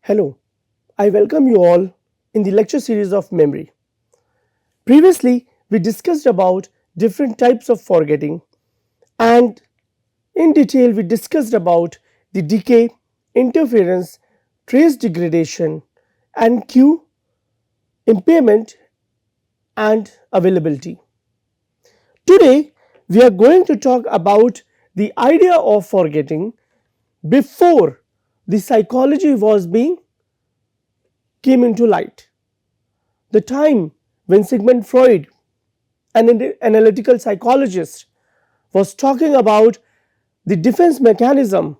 Hello, I welcome you all in the lecture series of memory. Previously, we discussed about different types of forgetting, and in detail we discussed about the decay, interference, trace degradation, and cue impairment and availability. Today, we are going to talk about the idea of forgetting before the psychology was being came into light. The time when Sigmund Freud, an analytical psychologist, was talking about the defense mechanism,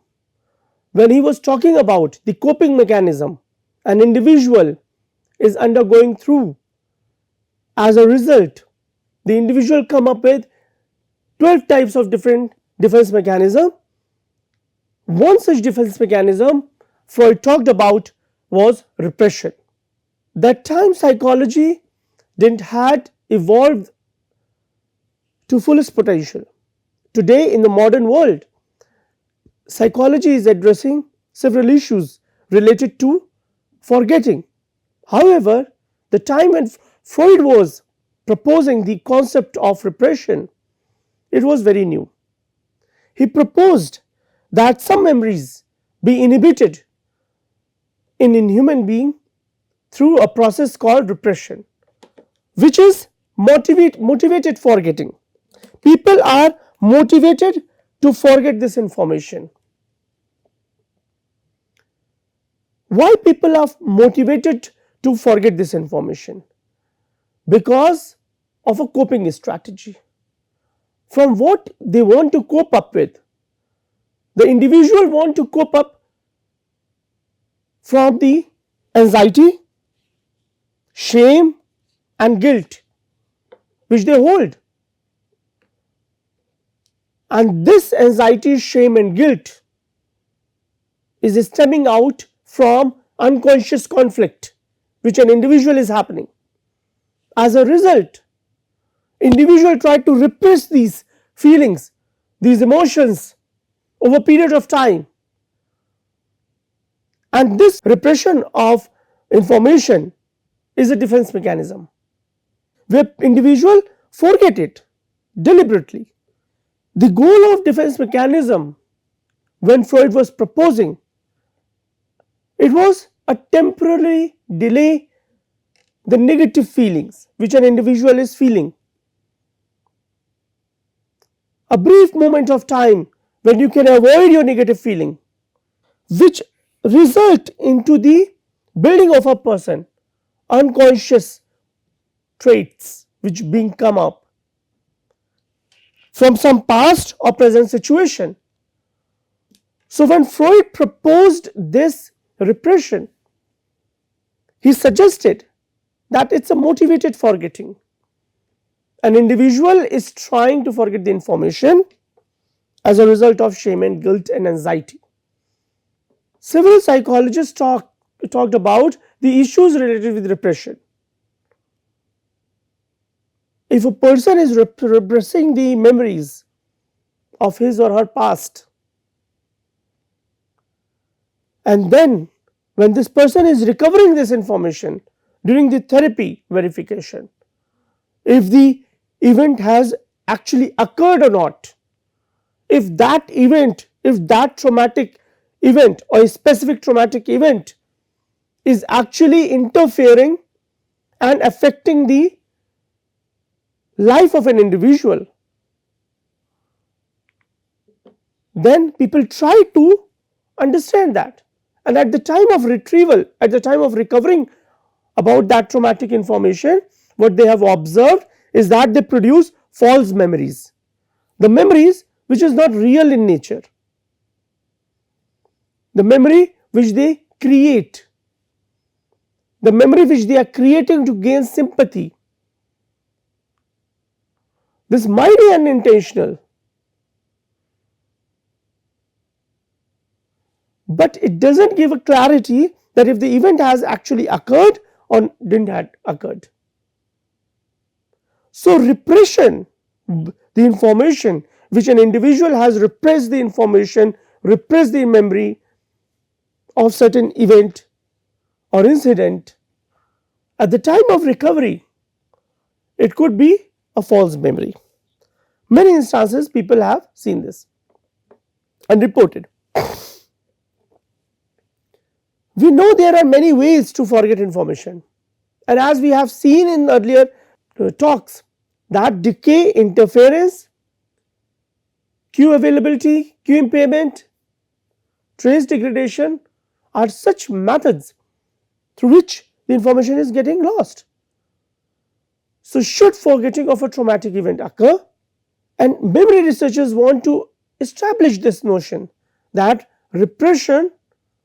when he was talking about the coping mechanism an individual is undergoing through. As a result, the individual come up with 12 types of different defense mechanism. One such defense mechanism Freud talked about was repression. That time psychology didn't had evolved to fullest potential. Today in the modern world, psychology is addressing several issues related to forgetting. However, the time when Freud was proposing the concept of repression, it was very new. He proposed that some memories be inhibited in a human being through a process called repression, which is motivated forgetting. People are motivated to forget this information. Why people are motivated to forget this information? Because of a coping strategy. From what they want to cope up with. The individual want to cope up from the anxiety, shame and guilt which they hold. And this anxiety, shame and guilt is stemming out from unconscious conflict which an individual is happening. As a result, individual try to repress these feelings, these emotions over a period of time, and this repression of information is a defense mechanism where individual forget it deliberately. The goal of defense mechanism when Freud was proposing, it was a temporarily delay the negative feelings which an individual is feeling. A brief moment of time when you can avoid your negative feeling, which result into the building of a person unconscious traits which being come up from some past or present situation. So when Freud proposed this repression, he suggested that it's a motivated forgetting. An individual is trying to forget the information as a result of shame and guilt and anxiety. Several psychologists talked about the issues related with repression. If a person is repressing the memories of his or her past, and then when this person is recovering this information during the therapy verification, if the event has actually occurred or not, if that traumatic event or a specific traumatic event is actually interfering and affecting the life of an individual, then people try to understand that, and at the time of retrieval, at the time of recovering about that traumatic information, what they have observed is that they produce false memories, the memories which is not real in nature, the memory which they create, the memory which they are creating to gain sympathy. This might be unintentional, but it doesn't give a clarity that if the event has actually occurred or didn't have occurred. So repression, the information which an individual has repressed the information, repressed the memory of certain event, or incident, at the time of recovery, it could be a false memory. Many instances people have seen this and reported. We know there are many ways to forget information, and as we have seen in earlier talks, that decay, interference, queue availability, queue impairment, trace degradation are such methods through which the information is getting lost. So, should forgetting of a traumatic event occur? And memory researchers want to establish this notion that repression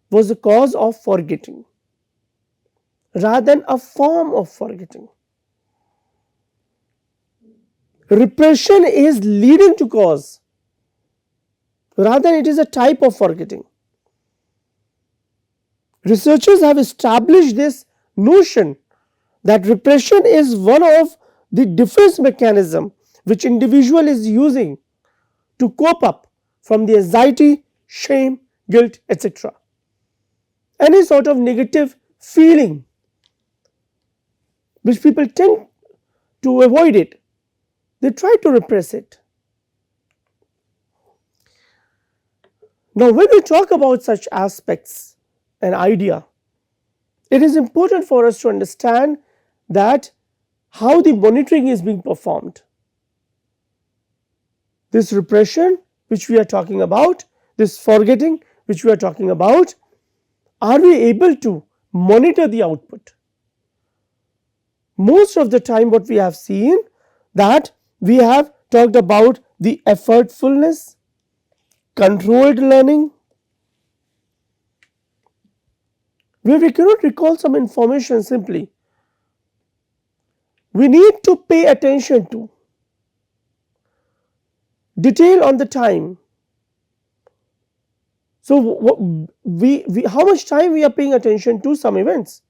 was the cause of forgetting rather than a form of forgetting. Repression is leading to cause rather it is a type of forgetting. Researchers have established this notion that repression is one of the defense mechanism which individual is using to cope up from the anxiety, shame, guilt, etc. Any sort of negative feeling which people tend to avoid it, they try to repress it. Now, when we talk about such aspects and idea, it is important for us to understand that how the monitoring is being performed. This repression which we are talking about, this forgetting which we are talking about, are we able to monitor the output? Most of the time what we have seen that we have talked about the effortfulness, controlled learning, where we cannot recall some information simply. We need to pay attention to detail on the time. So, how much time we are paying attention to some events?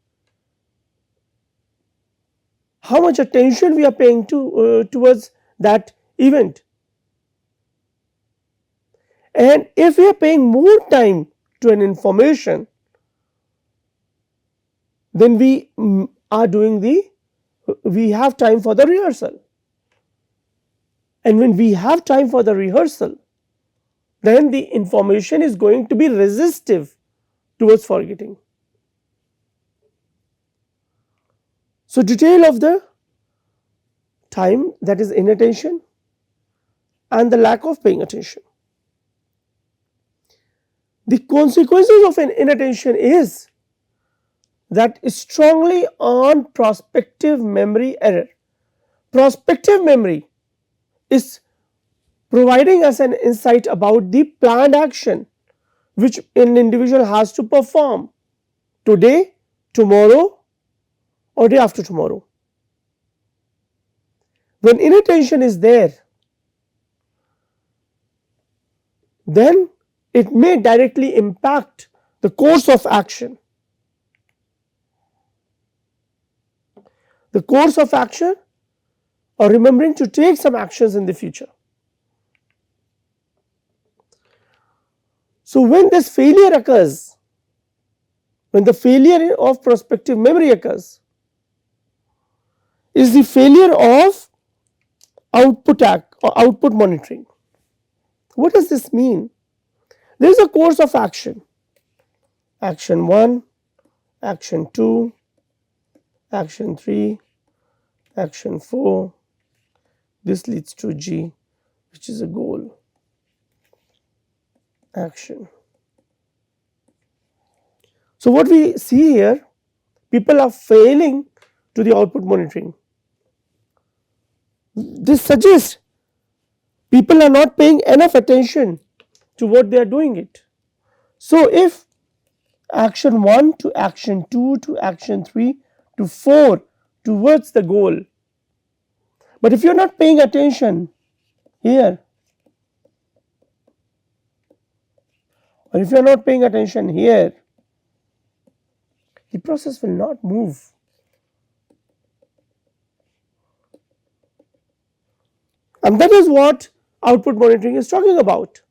How much attention we are paying towards that event? And if we are paying more time to an information, then we have time for the rehearsal. And when we have time for the rehearsal, then the information is going to be resistive towards forgetting. So, detail of the time, that is inattention and the lack of paying attention. The consequences of an inattention is that strongly on prospective memory error. Prospective memory is providing us an insight about the planned action which an individual has to perform today, tomorrow, or day after tomorrow. When inattention is there, then it may directly impact the course of action. The course of action, or remembering to take some actions in the future. So, when this failure occurs, when the failure of prospective memory occurs, is the failure of output monitoring. What does this mean? There is a course of action. Action 1, action 2, action 3, action 4. This leads to G, which is a goal. Action. So, what we see here, people are failing to the output monitoring. This suggests people are not paying enough attention to what they are doing it. So, if action 1 to action 2 to action 3 to 4 towards the goal, but if you are not paying attention here, or if you are not paying attention here, the process will not move. And that is what output monitoring is talking about.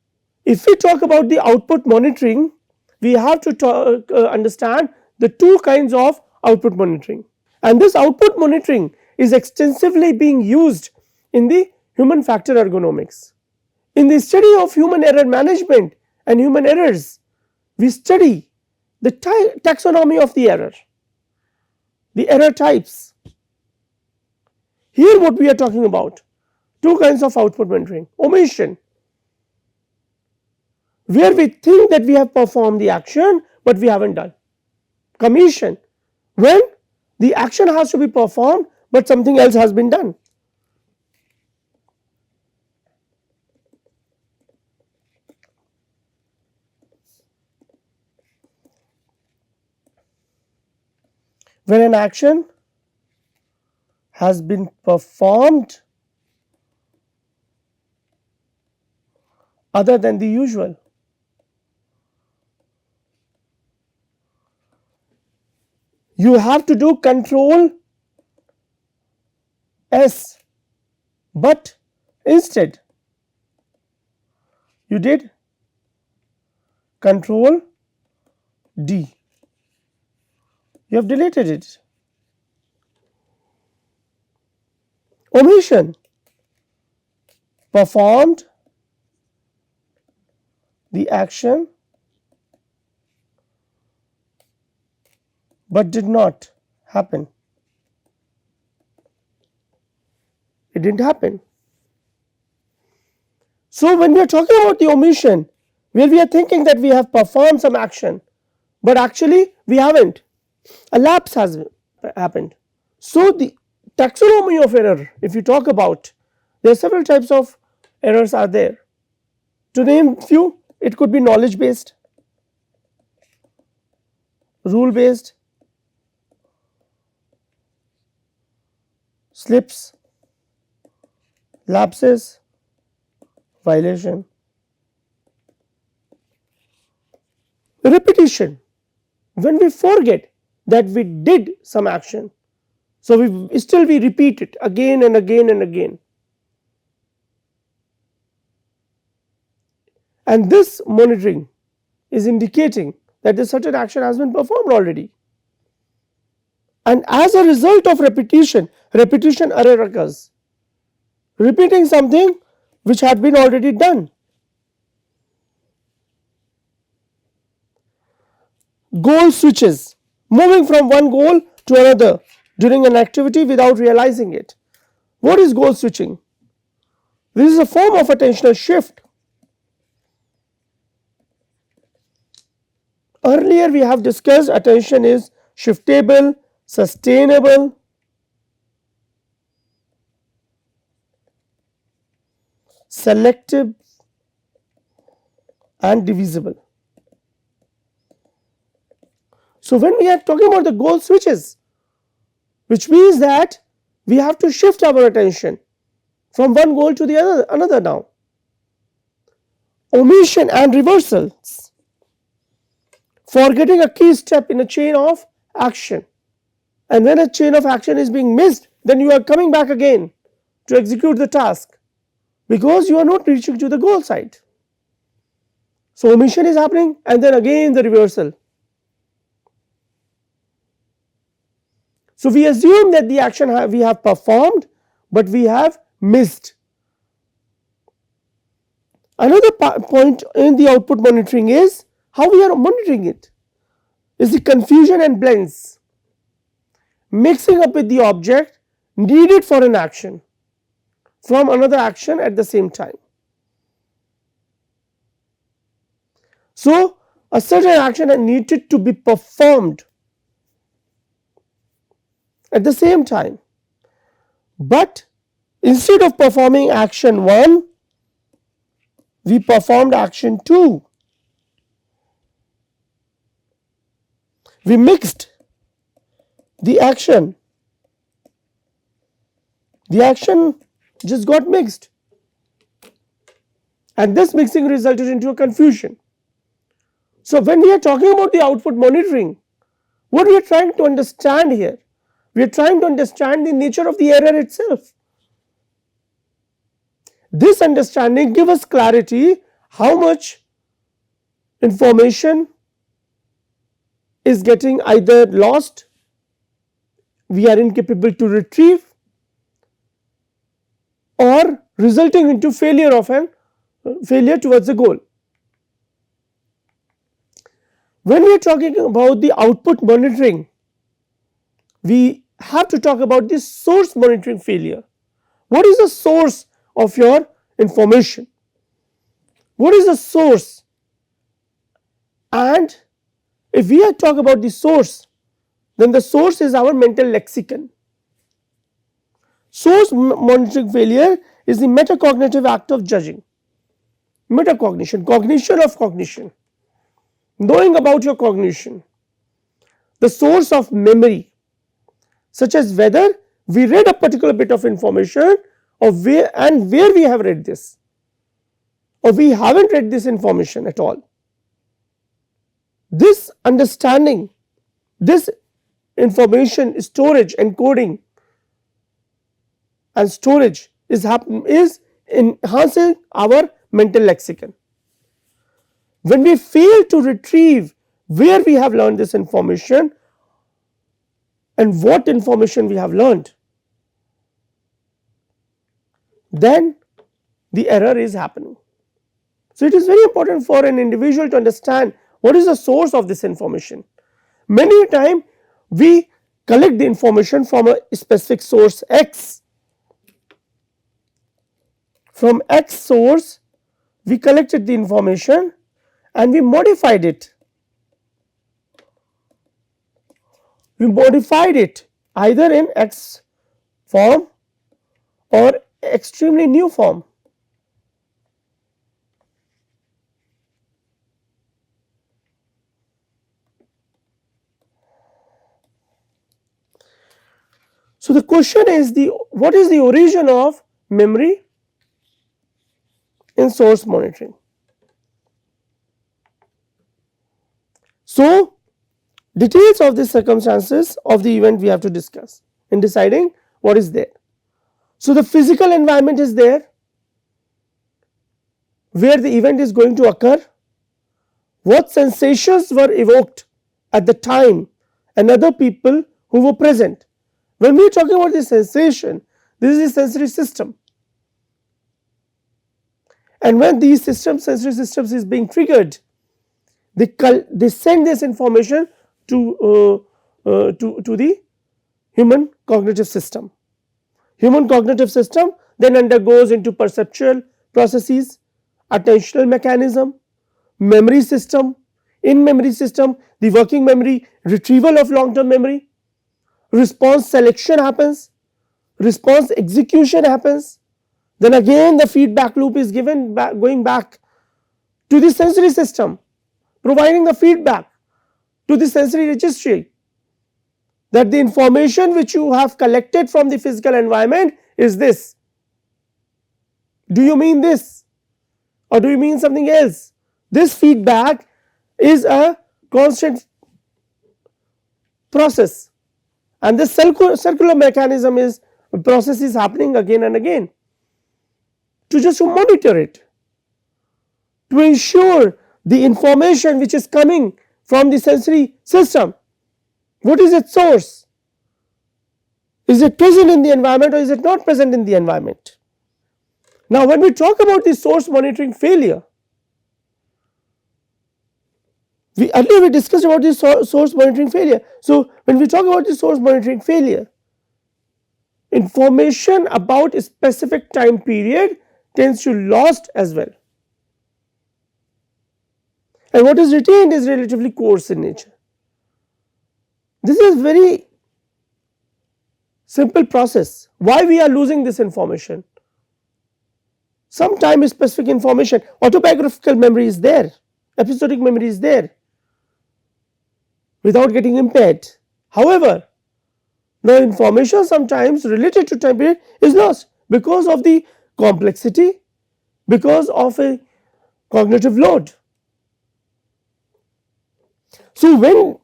If we talk about the output monitoring, we have to understand the two kinds of output monitoring. And this output monitoring is extensively being used in the human factor ergonomics. In the study of human error management and human errors, we study the taxonomy of the error, the error types. Here what we are talking about, two kinds of output monitoring. Omission, where we think that we have performed the action but we haven't done. Commission, when the action has to be performed but something else has been done. When an action has been performed other than the usual. You have to do control S, but instead you did control D. You have deleted it. Omission, performed the action but did not happen. It didn't happen. So when we are talking about the omission, where we are thinking that we have performed some action, but actually we haven't, a lapse has happened. So the taxonomy of error, if you talk about, there are several types of errors are there. To name few, it could be knowledge based, rule based, slips, lapses, violation. Repetition, when we forget that we did some action, so we repeat it again and again and again. And this monitoring is indicating that a certain action has been performed already. And as a result of repetition error occurs. Repeating something which had been already done. Goal switches, moving from one goal to another during an activity without realizing it. What is goal switching? This is a form of attentional shift. Earlier we have discussed attention is shiftable, sustainable, selective and divisible. So when we are talking about the goal switches, which means that we have to shift our attention from one goal to the another now. Omission and reversals, forgetting a key step in a chain of action, and when a chain of action is being missed, then you are coming back again to execute the task because you are not reaching to the goal site. So omission is happening and then again the reversal. So we assume that the action we have performed but we have missed. Another point in the output monitoring is how we are monitoring it. Is the confusion and blends, mixing up with the object needed for an action from another action at the same time. So a certain action needed to be performed at the same time, but instead of performing action 1, we performed action 2. We mixed the action just got mixed, and this mixing resulted into a confusion. So when we are talking about the output monitoring, what we are trying to understand here, we are trying to understand the nature of the error itself. This understanding gives us clarity how much information is getting either lost, we are incapable to retrieve, or resulting into failure towards the goal. When we are talking about the output monitoring, we have to talk about the source monitoring failure. What is the source of your information? What is the source? And if we are talking about the source, then the source is our mental lexicon. Source monitoring failure is the metacognitive act of judging. Metacognition, cognition of cognition, knowing about your cognition, the source of memory, such as whether we read a particular bit of information or where we have read this, or we haven't read this information at all. This understanding, this information storage, encoding and storage is enhancing our mental lexicon. When we fail to retrieve where we have learned this information and what information we have learned, then the error is happening. So it is very important for an individual to understand what is the source of this information. Many a time we collect the information from a specific source X. From X source we collected the information and we modified it. We modified it either in X form or extremely new form. So the question is, what is the origin of memory in source monitoring? So details of the circumstances of the event we have to discuss in deciding what is there. So the physical environment is there where the event is going to occur, what sensations were evoked at the time and other people who were present. When we are talking about the sensation, this is the sensory system, and when these sensory systems is being triggered, they send this information to the human cognitive system. Human cognitive system then undergoes into perceptual processes, attentional mechanism, memory system. In memory system, the working memory, retrieval of long term memory, response selection happens, response execution happens, then again the feedback loop is given going back to the sensory system, providing the feedback to the sensory registry that the information which you have collected from the physical environment is this. Do you mean this or do you mean something else? This feedback is a constant process, and this circular mechanism process is happening again and again to just monitor it, to ensure the information which is coming from the sensory system, what is its source? Is it present in the environment or is it not present in the environment? Now when we talk about the source monitoring failure, earlier we discussed about the source monitoring failure. So when we talk about the source monitoring failure, information about a specific time period tends to lost as well, and what is retained is relatively coarse in nature. This is very simple process. Why we are losing this information? Sometimes specific information, autobiographical memory is there, episodic memory is there without getting impaired. However, the information sometimes related to time period is lost because of the complexity, because of a cognitive load. So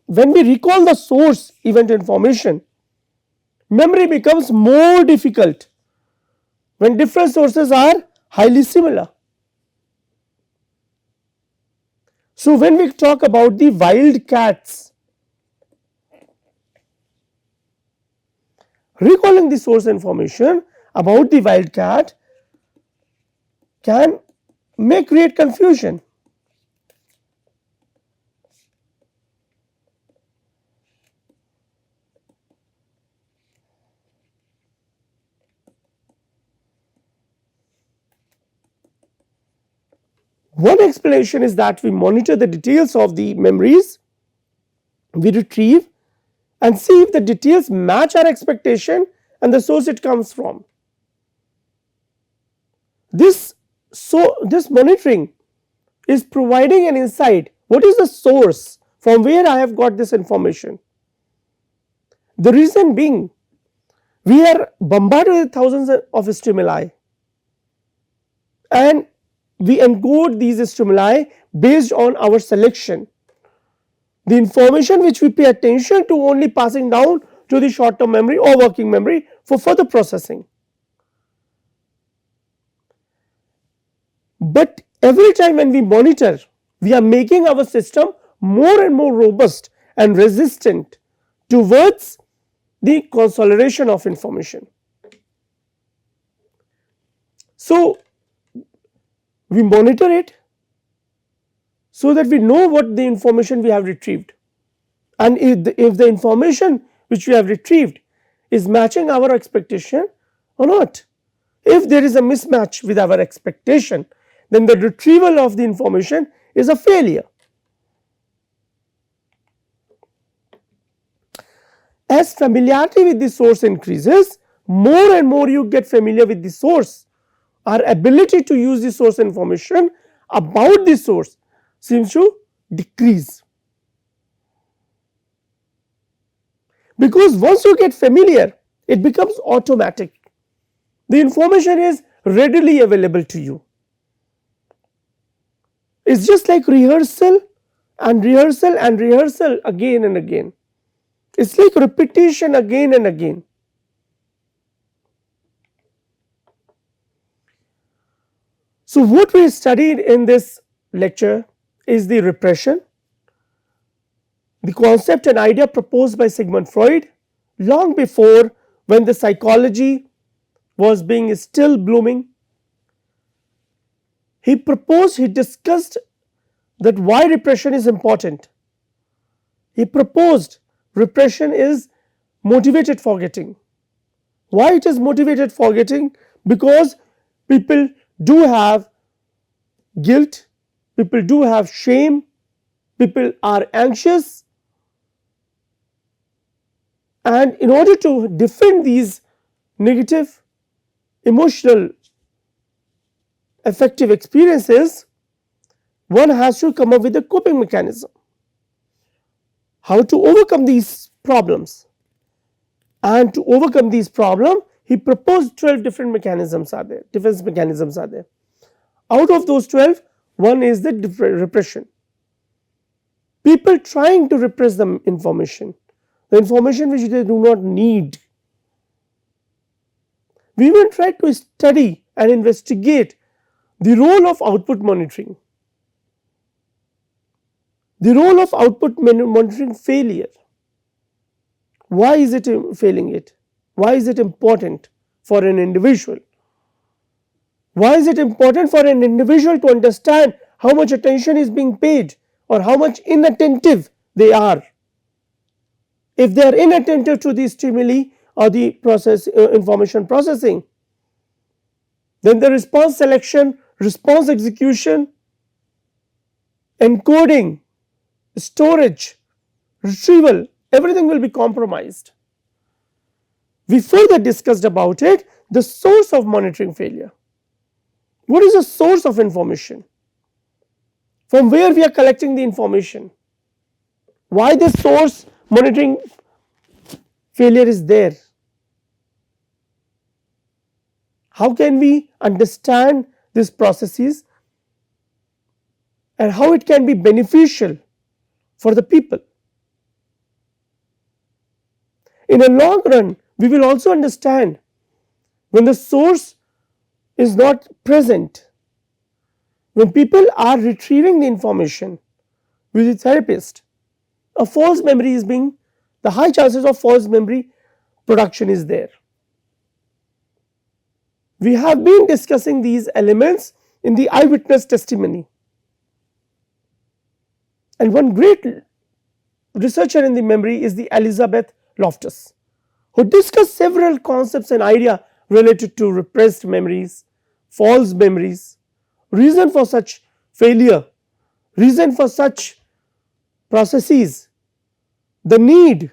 when we recall the source event information, memory becomes more difficult when different sources are highly similar. So when we talk about the wild cats recalling the source information about the wildcat may create confusion. One explanation is that we monitor the details of the memories we retrieve and see if the details match our expectation and the source it comes from. This monitoring is providing an insight. What is the source from where I have got this information? The reason being, we are bombarded with thousands of stimuli, and we encode these stimuli based on our selection. The information which we pay attention to only passing down to the short term memory or working memory for further processing. But every time when we monitor, we are making our system more and more robust and resistant towards the consolidation of information. So, we monitor it so that we know what the information we have retrieved, and if the information which we have retrieved is matching our expectation or not. If there is a mismatch with our expectation, then the retrieval of the information is a failure. As familiarity with the source increases, more and more you get familiar with the source, our ability to use the source information about the source seems to decrease. Because once you get familiar, it becomes automatic. The information is readily available to you. It's just like rehearsal and rehearsal and rehearsal again and again. It's like repetition again and again. So, what we studied in this lecture is the repression, the concept and idea proposed by Sigmund Freud long before, when the psychology was being still blooming. He discussed that why repression is important. He proposed repression is motivated forgetting. Why it is motivated forgetting? Because people do have guilt, people do have shame, people are anxious, and in order to defend these negative emotional affective experiences, one has to come up with a coping mechanism. How to overcome these problems, and to overcome these problems, he proposed 12 different mechanisms are there, defense mechanisms are there. Out of those 12, one is the repression. People trying to repress the information which they do not need. We even tried to study and investigate the role of output monitoring, the role of output monitoring failure. Why is it failing it? Why is it important for an individual? Why is it important for an individual to understand how much attention is being paid or how much inattentive they are? If they are inattentive to the stimuli or the information processing, then the response selection, response execution, encoding, storage, retrieval, everything will be compromised. We further discussed about it, the source of monitoring failure. What is the source of information? From where we are collecting the information? Why the source monitoring failure is there? How can we understand these processes and how it can be beneficial for the people? In the long run, we will also understand when the source is not present, when people are retrieving the information with the therapist, a false memory is being, the high chances of false memory production is there. We have been discussing these elements in the eyewitness testimony. And one great researcher in the memory is the Elizabeth Loftus, who discussed several concepts and ideas related to repressed memories, false memories, reason for such failure, reason for such processes, the need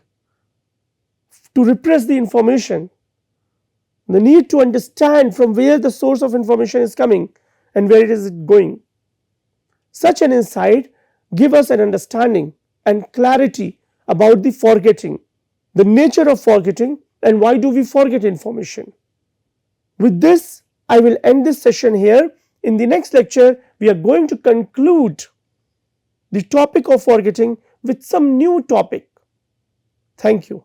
to repress the information, the need to understand from where the source of information is coming and where it is going. Such an insight gives us an understanding and clarity about the forgetting, the nature of forgetting, and why do we forget information. With this, I will end this session here. In the next lecture, we are going to conclude the topic of forgetting with some new topic. Thank you.